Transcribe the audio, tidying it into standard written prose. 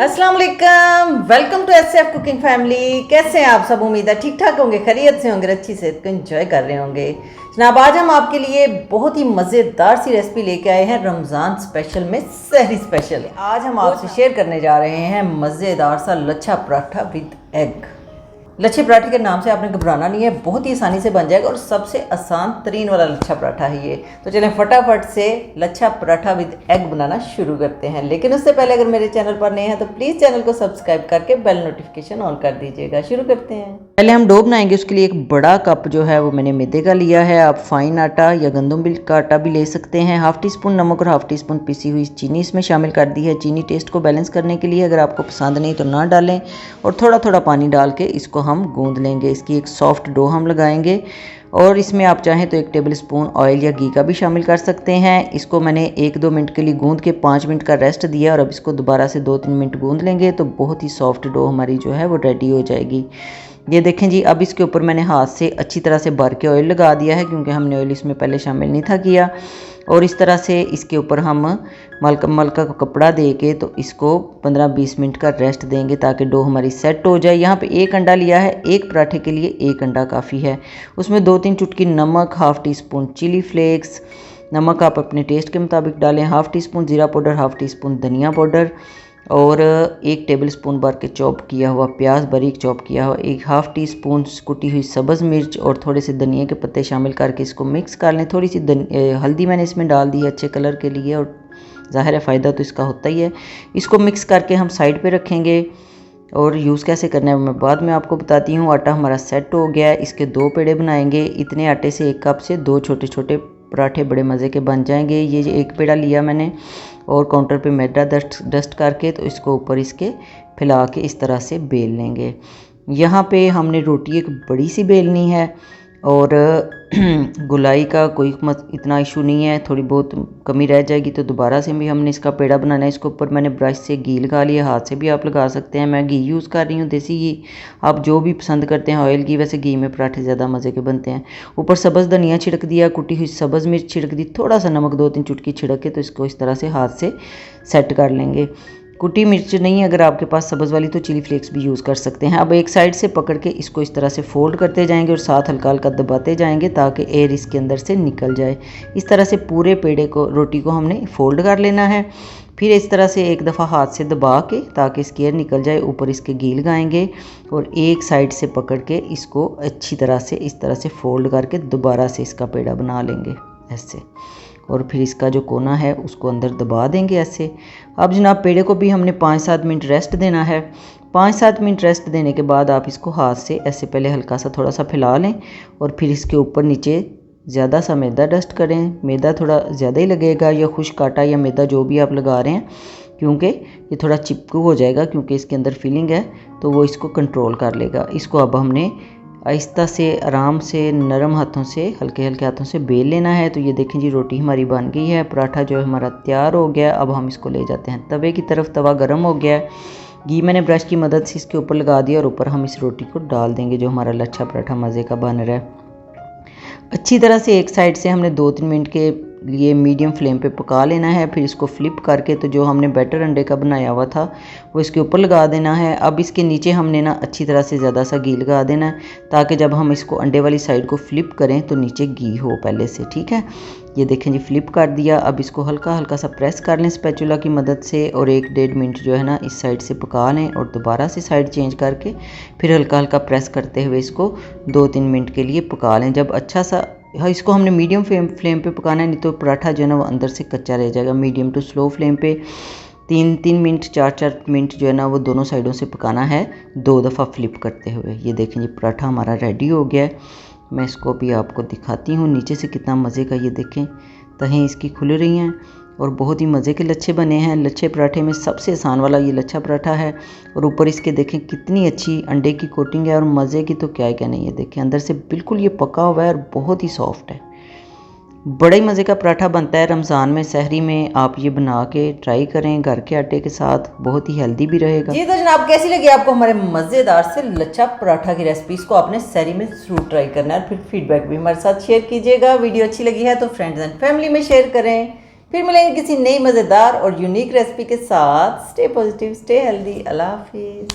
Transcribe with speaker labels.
Speaker 1: अस्सलाम वालेकुम, welcome to SF cooking family. कैसे हैं आप सब? उम्मीद है ठीक ठाक होंगे, खैरियत से होंगे, अच्छी सेहत को एंजॉय कर रहे होंगे। जनाब आज हम आपके लिए बहुत ही मज़ेदार सी रेसिपी लेके आए हैं, रमज़ान स्पेशल में सहरी स्पेशल। आज हम आपसे शेयर करने जा रहे हैं मज़ेदार सा लच्छा पराठा विद एग। लच्छे पराठे के नाम से आपने घबराना नहीं है, बहुत ही आसानी से बन जाएगा और सबसे आसान तरीन वाला लच्छा पराठा है ये। तो चलें फटाफट से लच्छा पराठा विद एग बनाना शुरू करते हैं। लेकिन उससे पहले अगर मेरे चैनल पर नए हैं तो प्लीज़ चैनल को सब्सक्राइब करके बेल नोटिफिकेशन ऑन कर दीजिएगा। शुरू करते हैं। पहले हम डो बनाएंगे, उसके लिए एक बड़ा कप जो है वो मैंने मैदे का लिया है। आप फाइन आटा या गंदम का आटा भी ले सकते हैं। हाफ़ टी स्पून नमक और हाफ़ टी स्पून पिसी हुई चीनी इसमें शामिल कर दी है। चीनी टेस्ट को बैलेंस करने के लिए, अगर आपको पसंद नहीं तो ना डालें। और थोड़ा थोड़ा पानी डाल के इसको हम गूंद लेंगे। इसकी एक सॉफ्ट डो हम लगाएंगे और इसमें आप चाहें तो 1 टेबल स्पून ऑयल या घी का भी शामिल कर सकते हैं। इसको मैंने 1-2 मिनट के लिए गूंद के 5 मिनट का रेस्ट दिया और अब इसको दोबारा से 2-3 मिनट गूंद लेंगे तो बहुत ही सॉफ्ट डो हमारी जो है वो रेडी हो जाएगी। ये देखें जी, अब इसके ऊपर मैंने हाथ से अच्छी तरह से भर के ऑयल लगा दिया है क्योंकि हमने ऑयल इसमें पहले शामिल नहीं था किया। और इस तरह से इसके ऊपर हम मलका का कपड़ा दे के तो इसको 15-20 मिनट का रेस्ट देंगे ताकि डो हमारी सेट हो जाए। यहाँ पे 1 अंडा लिया है, एक पराठे के लिए 1 अंडा काफ़ी है। उसमें 2-3 चुटकी नमक, half teaspoon chilli flakes, नमक आप अपने टेस्ट के मुताबिक डालें, हाफ़ टी स्पून ज़ीरा पाउडर, हाफ़ टी स्पून धनिया पाउडर और 1 टेबल स्पून भर के चॉप किया हुआ प्याज, बारीक चॉप किया हुआ, 1 हाफ़ टी स्पून कुटी हुई सब्ज़ मिर्च और थोड़े से धनिया के पत्ते शामिल करके इसको मिक्स कर लें। थोड़ी सी हल्दी मैंने इसमें डाल दी है अच्छे कलर के लिए और ज़ाहिर है फ़ायदा तो इसका होता ही है। इसको मिक्स करके हम साइड पे रखेंगे और यूज़ कैसे करना है मैं बाद में आपको बताती हूँ। आटा हमारा सेट हो गया है, इसके 2 पेड़े बनाएंगे। इतने आटे से 1 कप से 2 छोटे छोटे पराठे बड़े मज़े के बन जाएंगे। ये 1 पेड़ा लिया मैंने और काउंटर पे मैदा डस्ट करके तो इसको ऊपर इसके फैला के इस तरह से बेल लेंगे। यहाँ पे हमने रोटी एक बड़ी सी बेलनी है और गुलाई का कोई इतना इशू नहीं है, थोड़ी बहुत कमी रह जाएगी तो दोबारा से भी हमने इसका पेड़ा बनाना है। इसके ऊपर मैंने ब्रश से घी लगा लिया, हाथ से भी आप लगा सकते हैं। मैं घी यूज़ कर रही हूँ, देसी घी, आप जो भी पसंद करते हैं, ऑयल घी, वैसे घी में पराठे ज़्यादा मज़े के बनते हैं। ऊपर सब्ज़ धनिया छिड़क दिया, कुटी हुई सब्ज़ मिर्च छिड़क दी, थोड़ा सा नमक 2-3 चुटकी छिड़क के तो इसको इस तरह से हाथ से सेट कर लेंगे। कुटी मिर्च नहीं, अगर आपके पास सब्ज़ वाली तो चिली फ्लेक्स भी यूज़ कर सकते हैं। अब एक साइड से पकड़ के इसको इस तरह से फोल्ड करते जाएंगे और साथ हल्का हल्का दबाते जाएंगे ताकि एयर इसके अंदर से निकल जाए। इस तरह से पूरे पेड़े को, रोटी को हमने फोल्ड कर लेना है। फिर इस तरह से एक दफ़ा हाथ से दबा के ताकि इसकी एयर निकल जाए, ऊपर इसके घी लगाएंगे और एक साइड से पकड़ के इसको अच्छी तरह से इस तरह से फोल्ड करके दोबारा से इसका पेड़ा बना लेंगे ऐसे। और फिर इसका जो कोना है उसको अंदर दबा देंगे ऐसे। अब जनाब पेड़े को भी हमने 5-7 मिनट रेस्ट देना है। 5-7 मिनट रेस्ट देने के बाद आप इसको हाथ से ऐसे पहले हल्का सा थोड़ा सा फैला लें और फिर इसके ऊपर नीचे ज़्यादा सा मैदा डस्ट करें। मैदा थोड़ा ज़्यादा ही लगेगा या खुश्क आटा या मैदा जो भी आप लगा रहे हैं, क्योंकि ये थोड़ा चिपकू हो जाएगा क्योंकि इसके अंदर फिलिंग है तो वो इसको कंट्रोल कर लेगा। इसको अब हमने आहिस्ता से आराम से नरम हाथों से, हल्के हल्के हाथों से बेल लेना है। तो ये देखें जी, रोटी हमारी बन गई है, पराठा जो है हमारा तैयार हो गया। अब हम इसको ले जाते हैं तवे की तरफ। तवा गर्म हो गया है, घी मैंने ब्रश की मदद से इसके ऊपर लगा दिया और ऊपर हम इस रोटी को डाल देंगे जो हमारा लच्छा पराठा मज़े का बन रहा है। अच्छी तरह से एक साइड से हमने 2-3 मिनट के लिए मीडियम फ्लेम पे पका लेना है। फिर इसको फ्लिप करके तो जो हमने बैटर अंडे का बनाया हुआ था वो इसके ऊपर लगा देना है। अब इसके नीचे हमने ना अच्छी तरह से ज़्यादा सा घी लगा देना है ताकि जब हम इसको अंडे वाली साइड को फ्लिप करें तो नीचे घी हो पहले से, ठीक है। ये देखें जी, फ्लिप कर दिया। अब इसको हल्का हल्का सा प्रेस कर लें स्पैचुला की मदद से और 1-1.5 मिनट जो है ना इस साइड से पका लें और दोबारा से साइड चेंज करके फिर हल्का हल्का प्रेस करते हुए इसको 2-3 मिनट के लिए पका लें। जब अच्छा सा, इसको हमने मीडियम फ्लेम पे पकाना है, नहीं तो पराठा जो है ना वो अंदर से कच्चा रह जाएगा। मीडियम टू स्लो फ्लेम पे 3-3 मिनट 4-4 मिनट जो है ना वो दोनों साइडों से पकाना है, 2 दफ़ा फ्लिप करते हुए। ये देखें जी, पराठा हमारा रेडी हो गया है। मैं इसको भी आपको दिखाती हूँ नीचे से कितना मज़े का, ये देखें तहें इसकी खुल रही हैं और बहुत ही मज़े के लच्छे बने हैं। लच्छे पराठे में सबसे आसान वाला ये लच्छा पराठा है और ऊपर इसके देखें कितनी अच्छी अंडे की कोटिंग है और मज़े की तो क्या ही कहना। ये देखें अंदर से बिल्कुल ये पका हुआ है और बहुत ही सॉफ्ट है। बड़ा ही मज़े का पराठा बनता है रमज़ान में, सहरी में आप ये बना के ट्राई करें घर के आटे के साथ, बहुत ही हेल्दी भी रहेगा। जी तो जनाब, कैसी लगी आपको हमारे मज़ेदार से लच्छा पराठा की रेसिपी? इसको आपने सहरी में ज़रूर ट्राई करना है और फिर फीडबैक भी हमारे साथ शेयर कीजिएगा। वीडियो अच्छी लगी है तो फ्रेंड्स एंड फैमिली में शेयर करें। फिर मिलेंगे किसी नई मज़ेदार और यूनिक रेसिपी के साथ। Stay positive, stay healthy. Allah हाफिज़।